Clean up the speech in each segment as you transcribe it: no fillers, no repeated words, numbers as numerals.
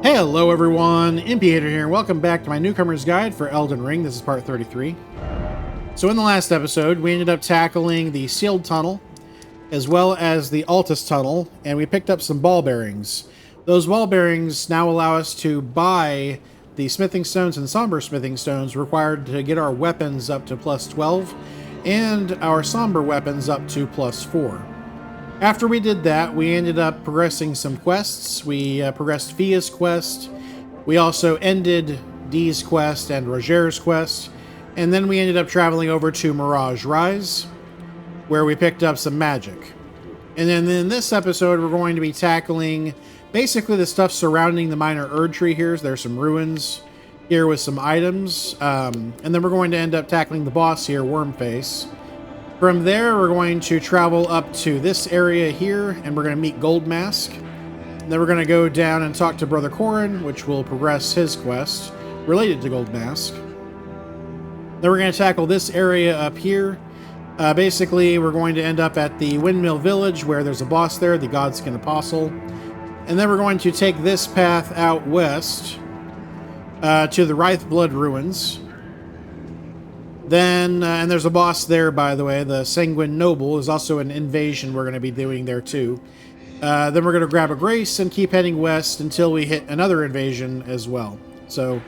Hello everyone, Impiator here, and welcome back to my Newcomer's Guide for Elden Ring. This is part 33. So in the last episode, we ended up tackling the Sealed Tunnel, as well as the Altus Tunnel, and we picked up some ball bearings. Those ball bearings now allow us to buy the smithing stones and somber smithing stones required to get our weapons up to plus 12, and our somber weapons up to plus 4. After we did that, we ended up progressing some quests. We progressed Fia's quest. We also ended Dee's quest and Roger's quest. And then we ended up traveling over to Mirage Rise, where we picked up some magic. And then in this episode, we're going to be tackling basically the stuff surrounding the minor Erd tree here. There's some ruins here with some items. And then we're going to end up tackling the boss here, Wormface. From there, we're going to travel up to this area here, and we're going to meet Gold Mask. Then we're going to go down and talk to Brother Corrin, which will progress his quest related to Gold Mask. Then we're going to tackle this area up here. Basically, we're going to end up at the Windmill Village, where there's a boss there, the Godskin Apostle. And then we're going to take this path out west to the Writheblood ruins. Then, and there's a boss there, by the way, the Sanguine Noble is also an invasion we're going to be doing there too. Then we're going to grab a Grace and keep heading west until we hit another invasion as well. So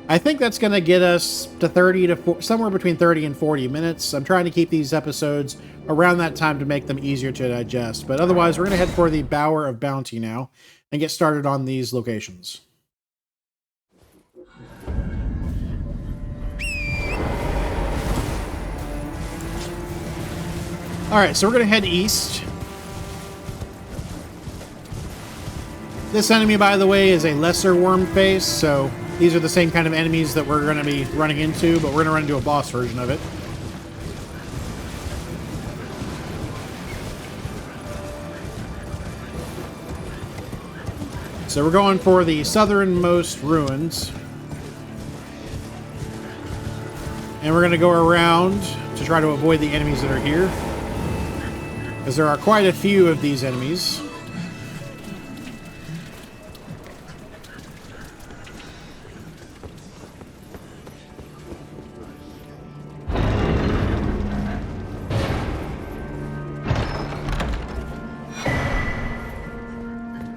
I think that's going to get us to somewhere between 30 and 40 minutes. I'm trying to keep these episodes around that time to make them easier to digest. But otherwise, we're going to head for the Bower of Bounty now and get started on these locations. Alright, so we're going to head east. This enemy, by the way, is a lesser Wormface, so these are the same kind of enemies that we're going to be running into, but we're going to run into a boss version of it. So we're going for the southernmost ruins. And we're going to go around to try to avoid the enemies that are here, because there are quite a few of these enemies.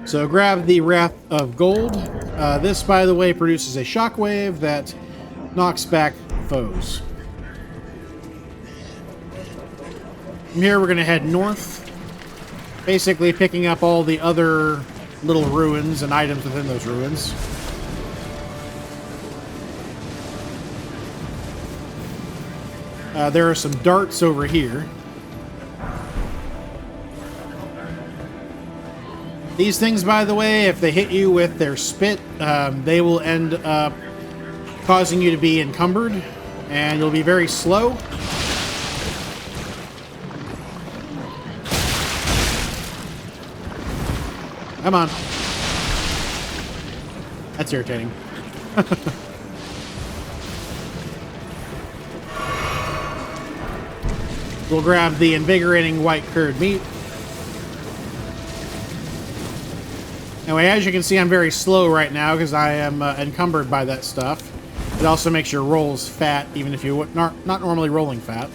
So grab the Wrath of Gold. This, by the way, produces a shockwave that knocks back foes. From here, we're going to head north, basically picking up all the other little ruins and items within those ruins. There are some darts over here. These things, by the way, if they hit you with their spit, they will end up causing you to be encumbered, and you'll be very slow. Come on. That's irritating. We'll grab the invigorating white curd meat. Anyway, as you can see, I'm very slow right now because I am encumbered by that stuff. It also makes your rolls fat, even if you're not normally rolling fat.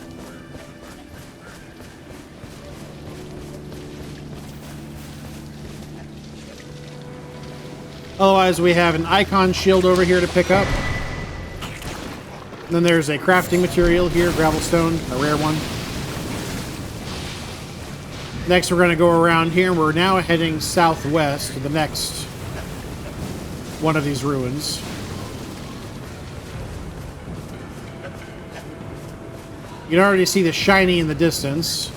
Otherwise, we have an icon shield over here to pick up. And then there's a crafting material here, gravelstone, a rare one. Next, we're going to go around here, and we're now heading southwest to the next one of these ruins. You can already see the shiny in the distance.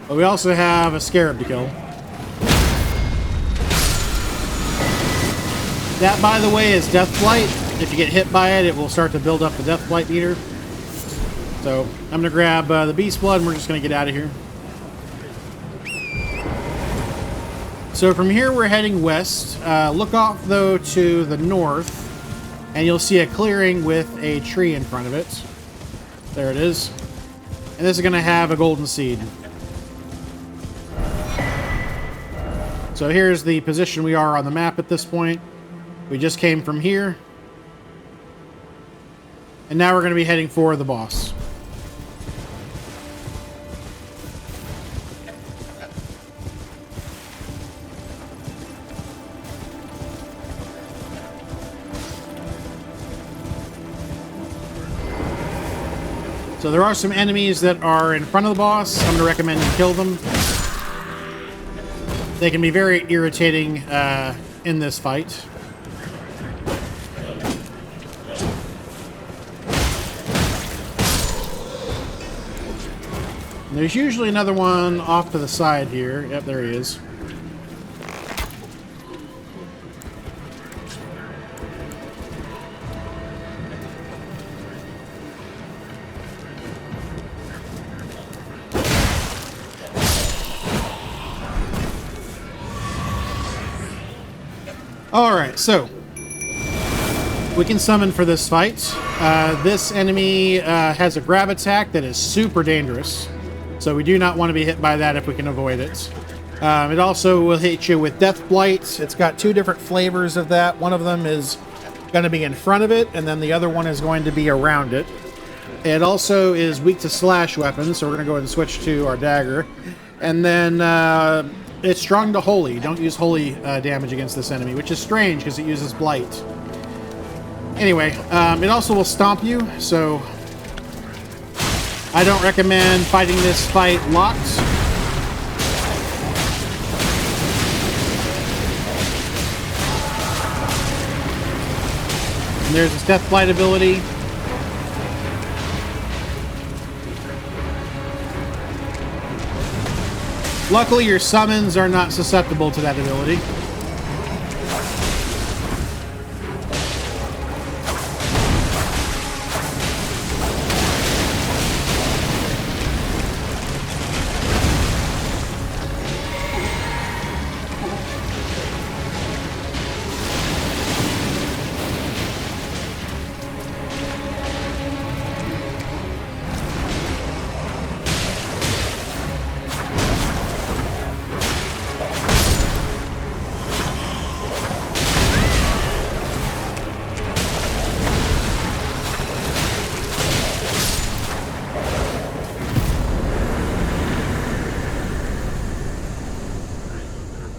But we also have a scarab to kill. That, by the way, is Deathblight. If you get hit by it, it will start to build up the Deathblight meter. So, I'm going to grab the Beast Blood, and we're just going to get out of here. So from here, we're heading west. Look off, though, to the north, and you'll see a clearing with a tree in front of it. There it is. And this is going to have a golden seed. So here's the position we are on the map at this point. We just came from here. And now we're going to be heading for the boss. So there are some enemies that are in front of the boss. I'm going to recommend you kill them. They can be very irritating in this fight. And there's usually another one off to the side here. Yep, there he is. Alright, so we can summon for this fight. This enemy has a grab attack that is super dangerous, so we do not want to be hit by that if we can avoid it. It also will hit you with Death Blight. It's got two different flavors of that. One of them is going to be in front of it, and then the other one is going to be around it. It also is weak to slash weapons, so we're going to go ahead and switch to our dagger. And then it's strong to holy. Don't use holy damage against this enemy, which is strange because it uses blight. Anyway, it also will stomp you, so I don't recommend fighting this fight locked. And there's his Death Blight ability. Luckily, your summons are not susceptible to that ability.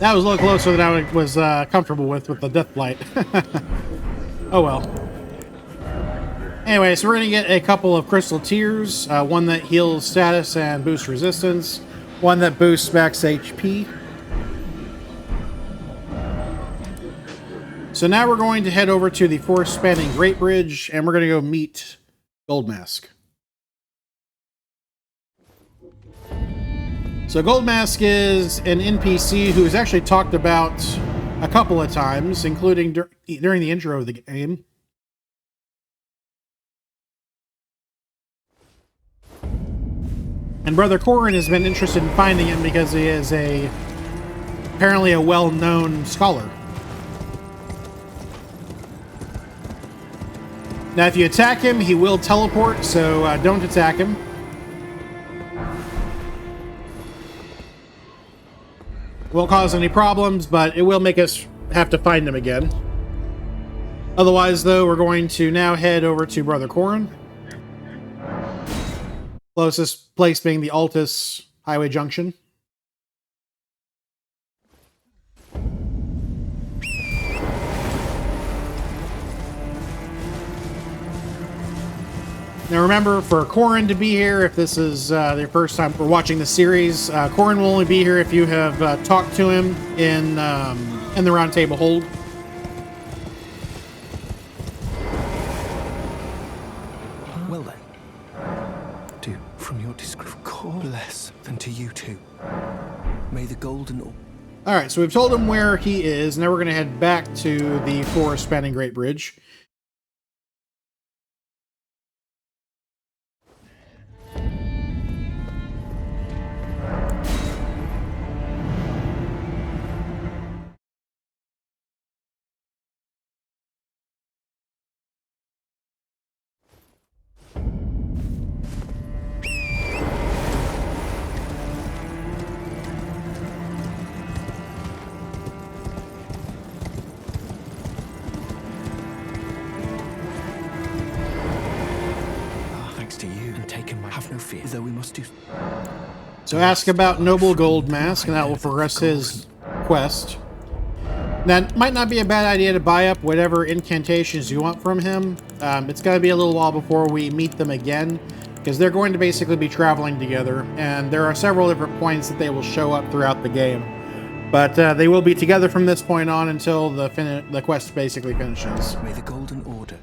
That was a little closer than I was comfortable with the Death Blight. Oh well. Anyway, so we're going to get a couple of Crystal Tears. One that heals status and boosts resistance. One that boosts max HP. So now we're going to head over to the forest-spanning Great Bridge, and we're going to go meet Goldmask. So Goldmask is an NPC who is actually talked about a couple of times, including during the intro of the game. And Brother Corrin has been interested in finding him because he is apparently a well-known scholar. Now, if you attack him, he will teleport, so don't attack him. Won't cause any problems, but it will make us have to find him again. Otherwise, though, we're going to now head over to Brother Corrin. Closest place being the Altus Highway Junction. Now remember, for Corrin to be here, if this is their first time for watching the series, Corrin will only be here if you have talked to him in the Round Table Hold. Well then, do from your description, call less than to you two. May the golden... Alright, so we've told him where he is. Now we're going to head back to the forest-spanning Great Bridge. must do. So ask about Noble Gold Mask, and that will progress his quest. That might not be a bad idea to buy up whatever incantations you want from him. It's going to be a little while before we meet them again, because they're going to basically be traveling together, and there are several different points that they will show up throughout the game. But they will be together from this point on until the quest basically finishes. May the Golden Order.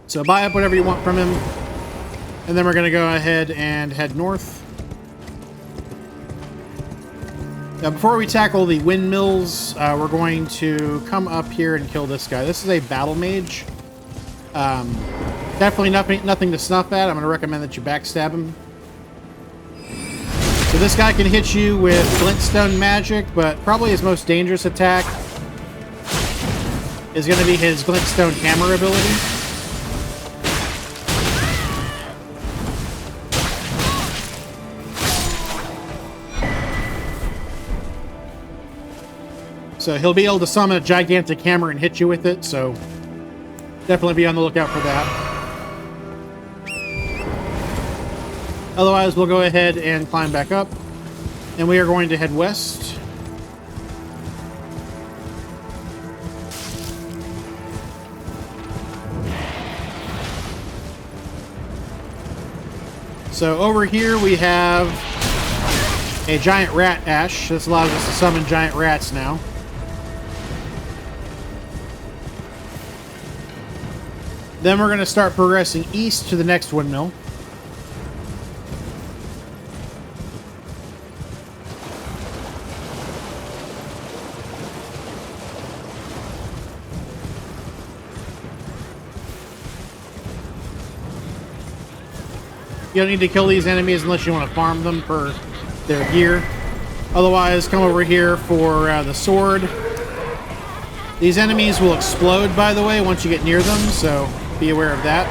So buy up whatever you want from him, and then we're going to go ahead and head north. Now, before we tackle the windmills, we're going to come up here and kill this guy. This is a battle mage. Definitely nothing to snuff at. I'm going to recommend that you backstab him. So this guy can hit you with glintstone magic, but probably his most dangerous attack is going to be his glintstone hammer ability. So he'll be able to summon a gigantic hammer and hit you with it, so definitely be on the lookout for that. Otherwise, we'll go ahead and climb back up, and we are going to head west. So over here we have a giant rat ash. This allows us to summon giant rats now. Then we're going to start progressing east to the next windmill. You don't need to kill these enemies unless you want to farm them for their gear. Otherwise, come over here for the sword. These enemies will explode, by the way, once you get near them, so be aware of that.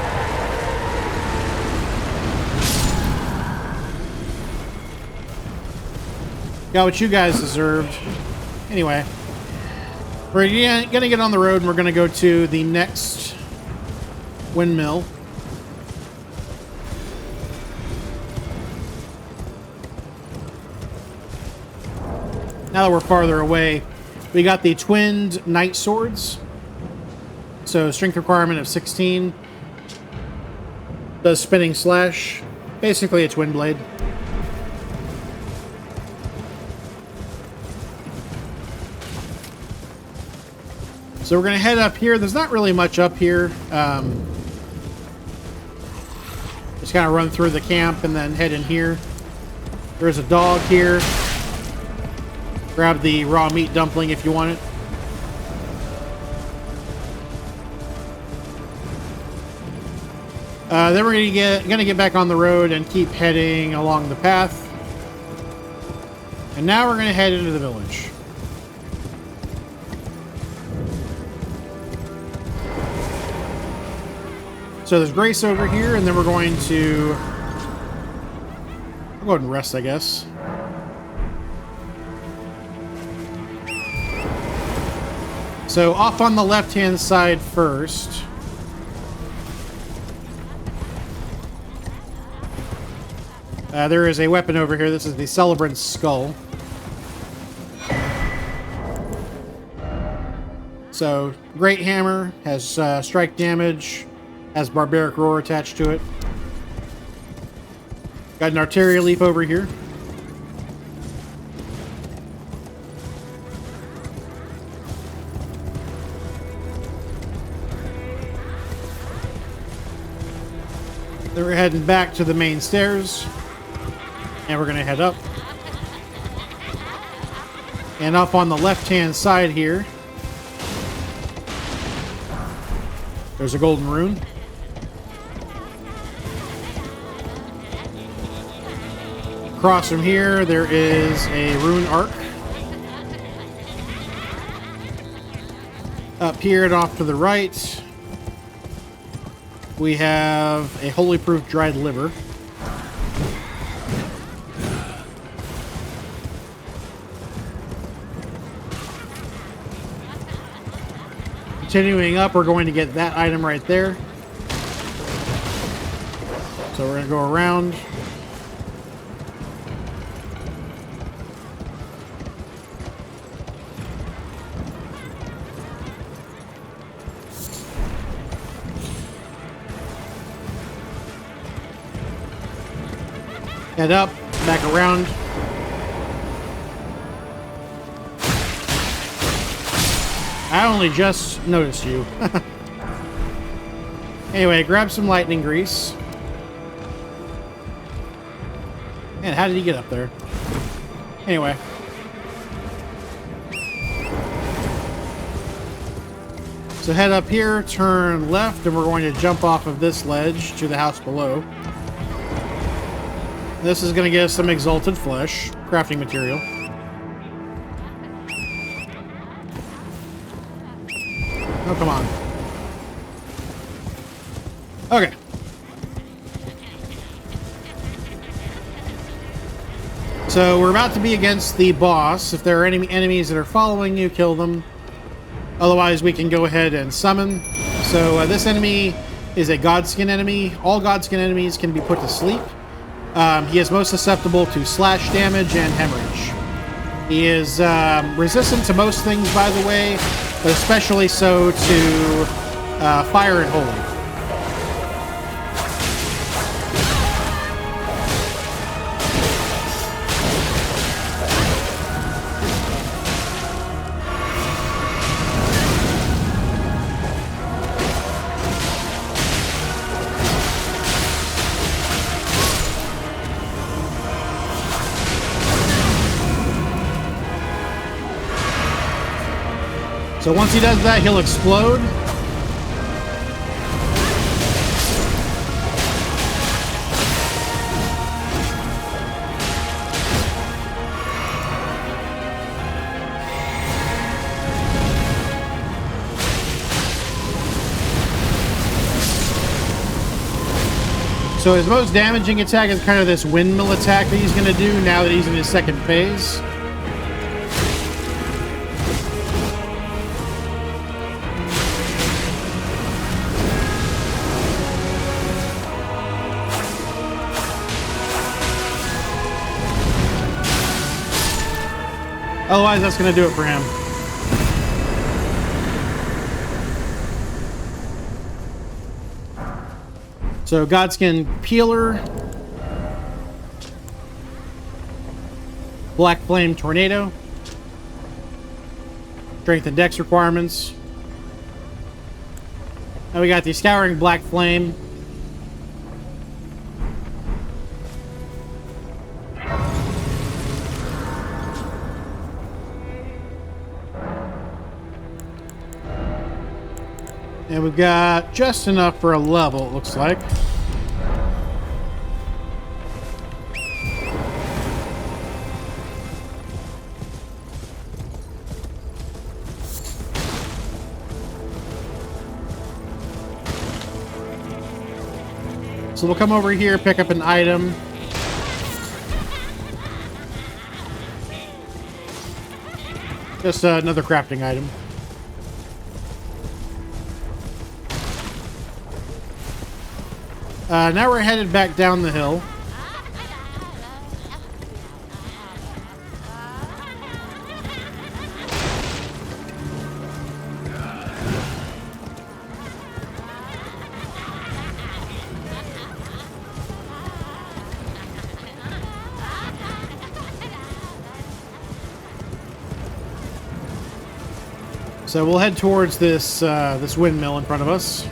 Got what you guys deserved. Anyway, we're gonna get on the road and we're gonna go to the next windmill. Now that we're farther away, we got the twinned knight swords. So strength requirement of 16. Does spinning slash. Basically a twin blade. So we're going to head up here. There's not really much up here. Just kind of run through the camp and then head in here. There's a dog here. Grab the raw meat dumpling if you want it. Then we're gonna get back on the road and keep heading along the path. And now we're gonna head into the village. So there's Grace over here, and then we're going to... I'll go ahead and rest, I guess. So off on the left-hand side first. There is a weapon over here. This is the Celebrant's Skull. So, great hammer, has strike damage, has barbaric roar attached to it. Got an arterial leaf over here. Then we're heading back to the main stairs. And we're going to head up. And up on the left-hand side here, there's a golden rune. Across from here, there is a rune arc. Up here and off to the right, we have a holy proof dried liver. Continuing up, we're going to get that item right there. So we're going to go around. Head up, back around. I only just noticed you. Anyway, grab some lightning grease. Man, how did he get up there? Anyway. So head up here, turn left, and we're going to jump off of this ledge to the house below. This is going to get us some exalted flesh, crafting material. Oh, come on. Okay. So we're about to be against the boss. If there are any enemies that are following you, kill them. Otherwise, we can go ahead and summon. So this enemy is a Godskin enemy. All Godskin enemies can be put to sleep. He is most susceptible to slash damage and hemorrhage. He is resistant to most things, by the way, but especially so to fire and holy. So once he does that, he'll explode. So his most damaging attack is kind of this windmill attack that he's going to do now that he's in his second phase. Otherwise, that's going to do it for him. So, Godskin Peeler. Black Flame Tornado. Strength and Dex requirements. Now we got the Scouring Black Flame. And we've got just enough for a level, it looks like. So we'll come over here, pick up an item. Just another crafting item. Now we're headed back down the hill. So we'll head towards this this windmill in front of us.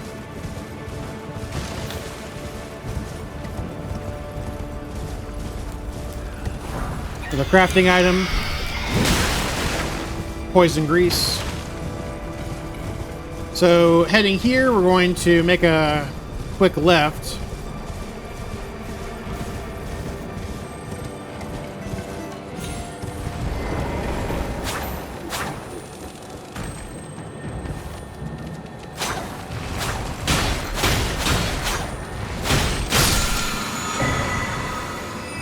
The crafting item, poison grease. So heading here, we're going to make a quick left.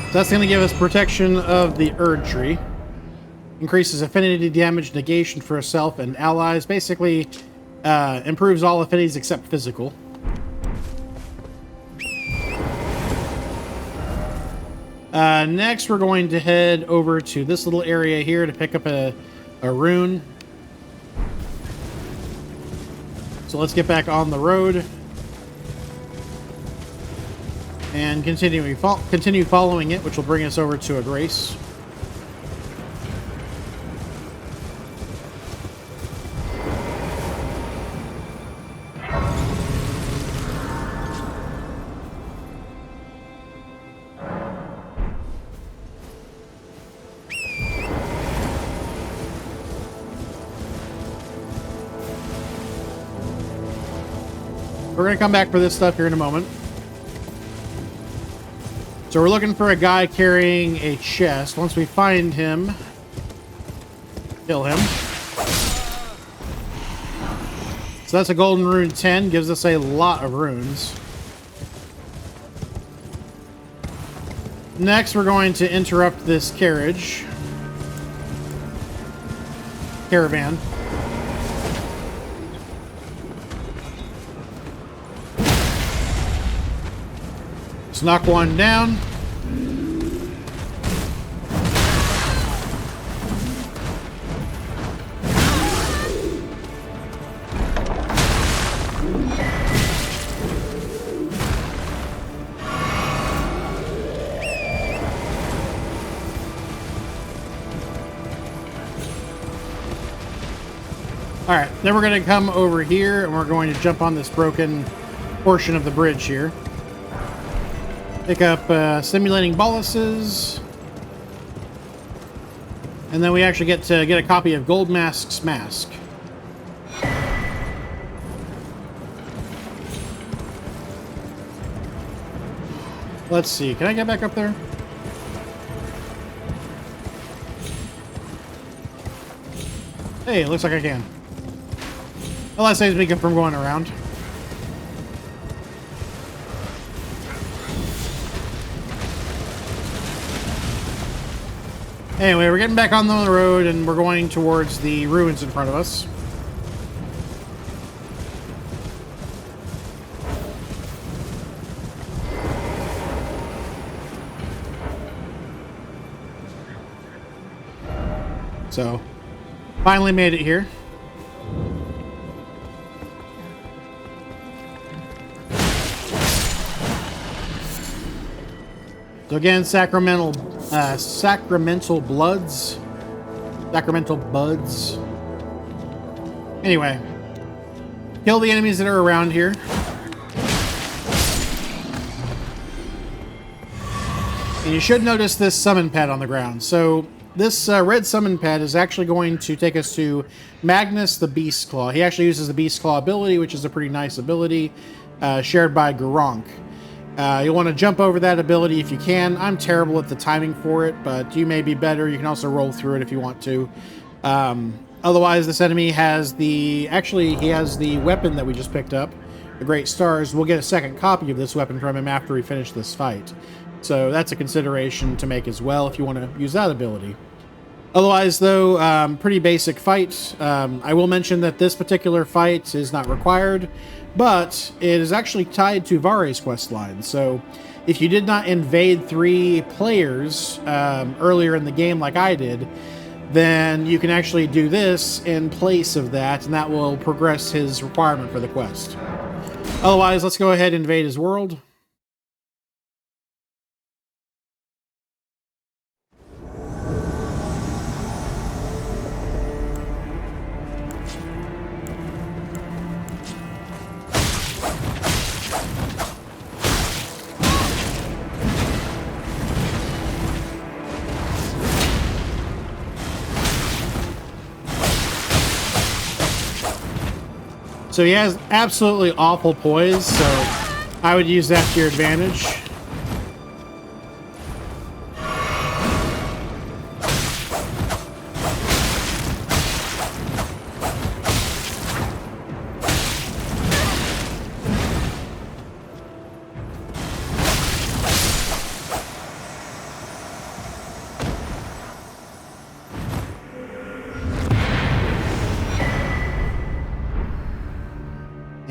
So that's going to give us protection of the Erd Tree. Increases affinity damage negation for self and allies. Basically, improves all affinities except physical. Next, we're going to head over to this little area here to pick up a rune. So let's get back on the road. And continue following it, which will bring us over to a grace. We're going to come back for this stuff here in a moment. So we're looking for a guy carrying a chest. Once we find him, kill him. So that's a golden rune 10, gives us a lot of runes. Next, we're going to interrupt this caravan. Let's knock one down. All right, then we're going to come over here and we're going to jump on this broken portion of the bridge here. Pick up Simulating Boluses. And then we actually get to get a copy of Goldmask's Mask. Let's see, can I get back up there? Hey, it looks like I can. Well, that saves me from going around. Anyway, we're getting back on the road and we're going towards the ruins in front of us. So, finally made it here. So again, Sacramental Buds. Anyway, kill the enemies that are around here. And you should notice this summon pad on the ground. So this red summon pad is actually going to take us to Magnus the Beast Claw. He actually uses the Beast Claw ability, which is a pretty nice ability, shared by Garank. You'll want to jump over that ability if you can. I'm terrible at the timing for it, but you may be better. You can also roll through it if you want to. Otherwise, this enemy has he has the weapon that we just picked up, the Great Stars. We'll get a second copy of this weapon from him after we finish this fight. So that's a consideration to make as well if you want to use that ability. Otherwise, though, pretty basic fight. I will mention that this particular fight is not required, but it is actually tied to Vare's questline. So if you did not invade 3 players earlier in the game like I did, then you can actually do this in place of that, and that will progress his requirement for the quest. Otherwise, let's go ahead and invade his world. So he has absolutely awful poise, so I would use that to your advantage.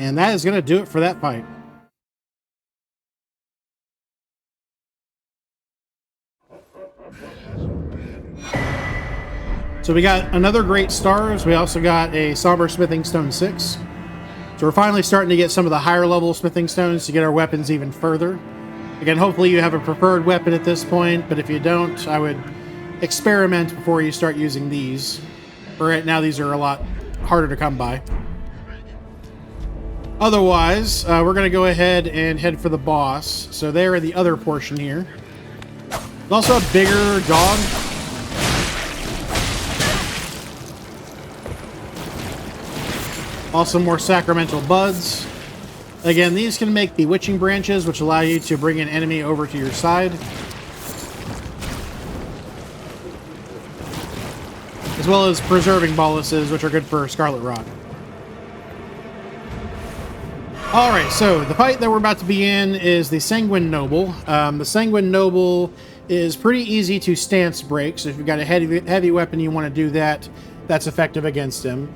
And that is going to do it for that fight. So we got another Great Stars. We also got a Somber Smithing Stone 6. So we're finally starting to get some of the higher level Smithing Stones to get our weapons even further. Again, hopefully you have a preferred weapon at this point, but if you don't, I would experiment before you start using these. For right now, these are a lot harder to come by. Otherwise, we're going to go ahead and head for the boss. So they're in the other portion here. There's also a bigger dog. Also more sacramental buds. Again, these can make bewitching branches, which allow you to bring an enemy over to your side. As well as preserving boluses, which are good for Scarlet Rot. Alright, so the fight that we're about to be in is the Sanguine Noble. The Sanguine Noble is pretty easy to stance break, so if you've got a heavy weapon you want to do that, that's effective against him.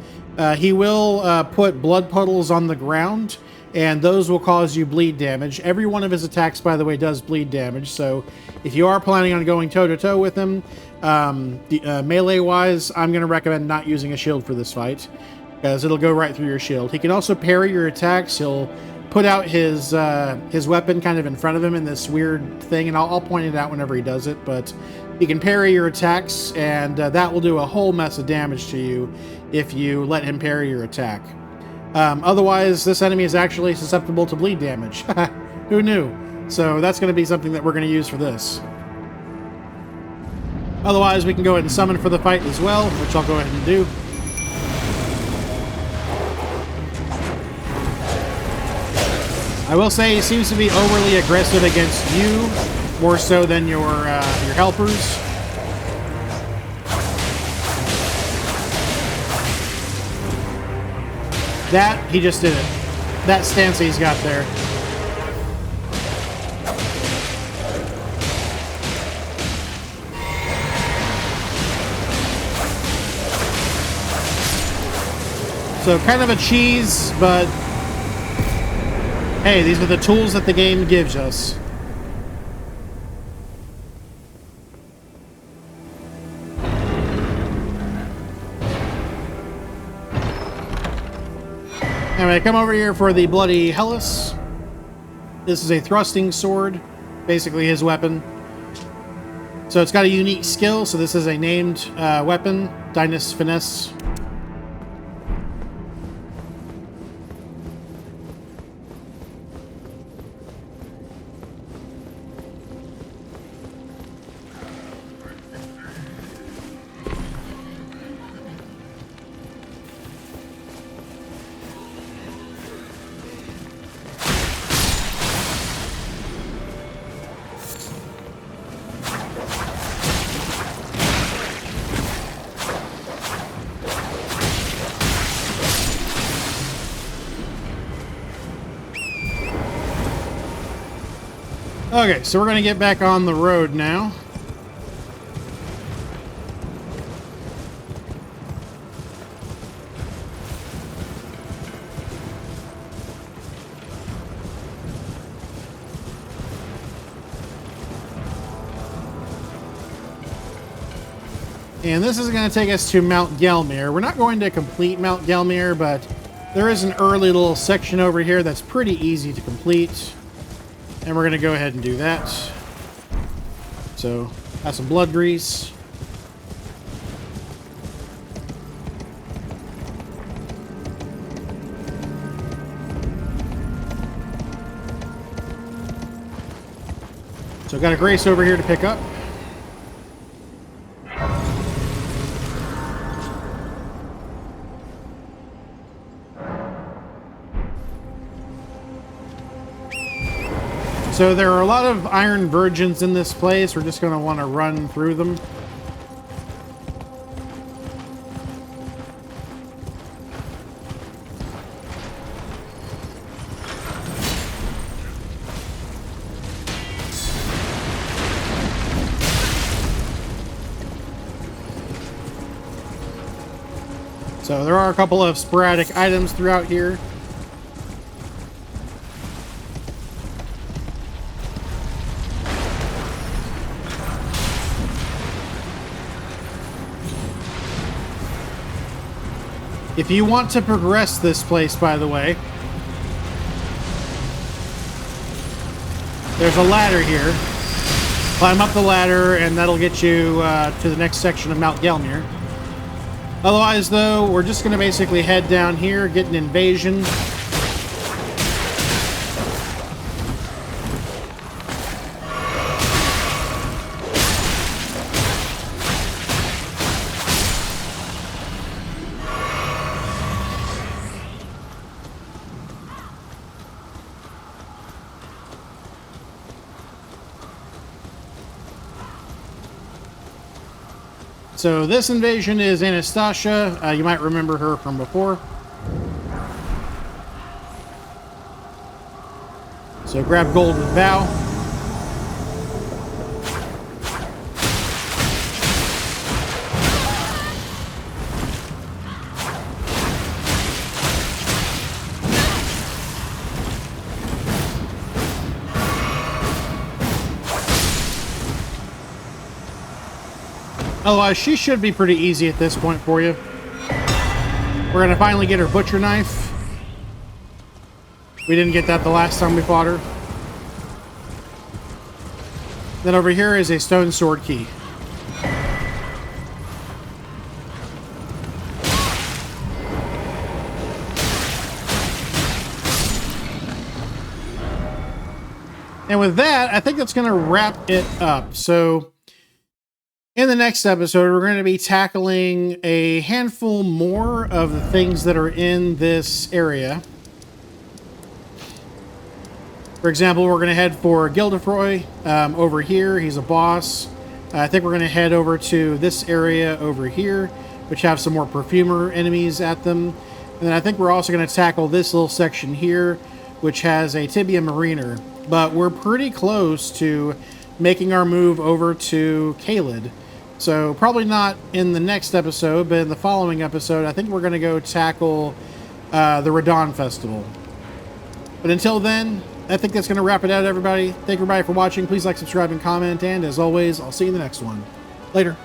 He will put blood puddles on the ground, and those will cause you bleed damage. Every one of his attacks, by the way, does bleed damage, so if you are planning on going toe-to-toe with him, melee-wise, I'm going to recommend not using a shield for this fight, because it'll go right through your shield. He can also parry your attacks. He'll put out his weapon kind of in front of him in this weird thing, and I'll point it out whenever he does it, but he can parry your attacks, and that will do a whole mess of damage to you if you let him parry your attack. Otherwise, this enemy is actually susceptible to bleed damage. Who knew? So that's going to be something that we're going to use for this. Otherwise, we can go ahead and summon for the fight as well, which I'll go ahead and do. I will say he seems to be overly aggressive against you, more so than your helpers. That, he just did it. That stance he's got there. So kind of a cheese, but hey, these are the tools that the game gives us. Anyway, come over here for the Bloody Hellas. This is a thrusting sword, basically his weapon. So it's got a unique skill, so this is a named weapon, Dynus Finesse. Okay, so we're going to get back on the road now. And this is going to take us to Mount Gelmir. We're not going to complete Mount Gelmir, but there is an early little section over here that's pretty easy to complete. And we're going to go ahead and do that. So, have some blood grease. So, got a grace over here to pick up. So there are a lot of Iron Virgins in this place. We're just going to want to run through them. So there are a couple of sporadic items throughout here. If you want to progress this place, by the way, there's a ladder here. Climb up the ladder, and that'll get you to the next section of Mount Gelmir. Otherwise, though, we're just going to basically head down here, get an invasion. So this invasion is Anastasia. You might remember her from before. So grab Golden Vow. Otherwise, she should be pretty easy at this point for you. We're going to finally get her butcher knife. We didn't get that the last time we fought her. Then over here is a stone sword key. And with that, I think that's going to wrap it up. So in the next episode, we're going to be tackling a handful more of the things that are in this area. For example, we're going to head for Gildefroy over here. He's a boss. I think we're going to head over to this area over here, which have some more perfumer enemies at them. And then I think we're also going to tackle this little section here, which has a Tibia Mariner. But we're pretty close to making our move over to Caelid. So probably not in the next episode, but in the following episode, I think we're going to go tackle the Radon Festival. But until then, I think that's going to wrap it out, everybody. Thank everybody for watching. Please like, subscribe, and comment. And as always, I'll see you in the next one. Later.